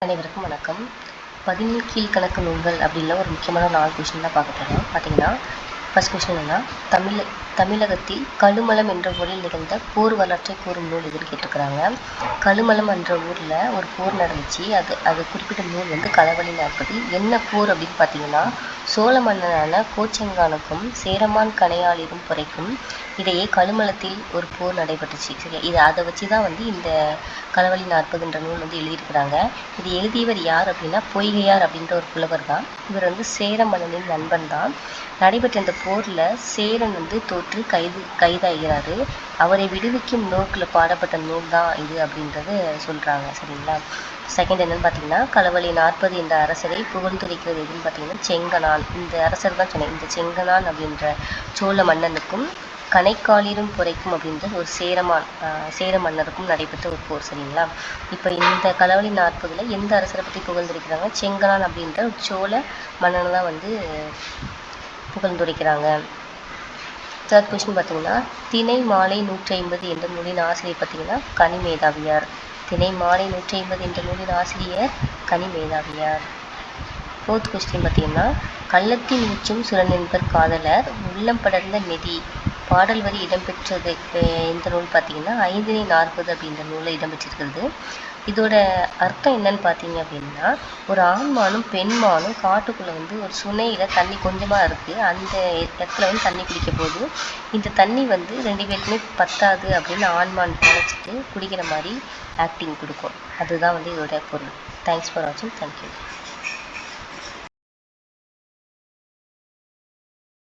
அனைவருக்கும் வணக்கம். 11 கீழ்க்கணக்கு நூல்கள் அப்படின்ல ஒரு முக்கியமான 4 கொஸ்டின் தான் பார்க்க போகிறோம். பார்த்தீங்கன்னா ஃபர்ஸ்ட் கொஸ்டின் என்ன, தமிழகத்தில் கழுமலம் என்ற ஊரில் நிகழ்ந்த போர் வரலாற்றை கூறும் நூல் எதுன்னு கேட்டிருக்கிறாங்க. கழுமலம் என்ற ஊரில் ஒரு போர் நடந்துச்சு. அது குறிப்பிட்ட நூல் வந்து களவழி நாற்பது. என்ன போர் அப்படின்னு பார்த்தீங்கன்னா, சோழ மன்னனான கோச்செங்கானுக்கும் சேரமான் கணையாளிரும் புரைக்கும் இடையே கழுமலத்தில் ஒரு போர் நடைபெற்றுச்சு. சரியா, அதை வச்சு தான் வந்து இந்த களவழி நாற்பதுன்ற நூல் வந்து எழுதியிருக்கிறாங்க. இது எழுதியவர் யார் அப்படின்னா பொய்கையார் அப்படின்ற ஒரு புலவர் தான். இவர் வந்து சேர மன்னனின் நண்பன் தான். நடைபெற்ற இந்த போரில் சேரன் வந்து தோற்று கைதாகிறாரு. அவரை விடுவிக்கும் நோக்கில் பாடப்பட்ட நூல் தான் இது அப்படின்றது சொல்கிறாங்க. சரிங்களா. செகண்ட் என்னன்னு பார்த்தீங்கன்னா, களவழி நாற்பது என்ற அரசரை புகழ்ந்துரைக்கிறது எதுன்னு பார்த்தீங்கன்னா செங்கணான். இந்த அரசர் தான் சொன்னேன். இந்த செங்கணான் அப்படின்ற சோழ மன்னனுக்கும் கணைக்காலிரும் புரைக்கும் அப்படின்ற ஒரு சேர மன்னருக்கும் நடைபெற்ற ஒரு போர். சரிங்களா. இப்போ இந்த களவழி நாற்பதில் எந்த அரசரை பற்றி புகழ்ந்துரைக்கிறாங்க, செங்கணான் அப்படின்ற ஒரு சோழ மன்னனை தான் வந்து புகழ்ந்துரைக்கிறாங்க. தேர்ட் கொஸ்டின் பார்த்தீங்கன்னா, திணை மாலை 150 என்ற நூலின் ஆசிரியர் பார்த்தீங்கன்னா கனிமேதாவியார். திணை மாலை 150 என்ற நூலின் ஆசிரியர் கனிமேதாவியார். ஃபோர்த் கொஸ்டின் பார்த்தீங்கன்னா, கள்ளத்தின் உச்சும் சுரனென்பர் காதலர் உள்ளம் படர்ந்த நெதி பாடல் வரி இடம்பெற்றது இந்த நூல் பார்த்தீங்கன்னா 540 அப்படின்ற நூலில் இடம்பெற்றிருக்கிறது. இதோட அர்த்தம் என்னன்னு பார்த்தீங்க அப்படின்னா, ஒரு ஆண்மானும் பெண்மானும் காட்டுக்குள்ளே வந்து ஒரு சுனையில் தண்ணி கொஞ்சமாக இருக்குது. அந்த இடத்துல வந்து தண்ணி குடிக்க போது இந்த தண்ணி வந்து 2 பேருக்குமே பத்தாது அப்படின்னு ஆண்மான் நினச்சிட்டு குடிக்கிற மாதிரி ஆக்டிங் கொடுக்கும். அதுதான் வந்து இதோட பொருள். தேங்க்ஸ் ஃபார் வாட்சிங். தேங்க்யூ.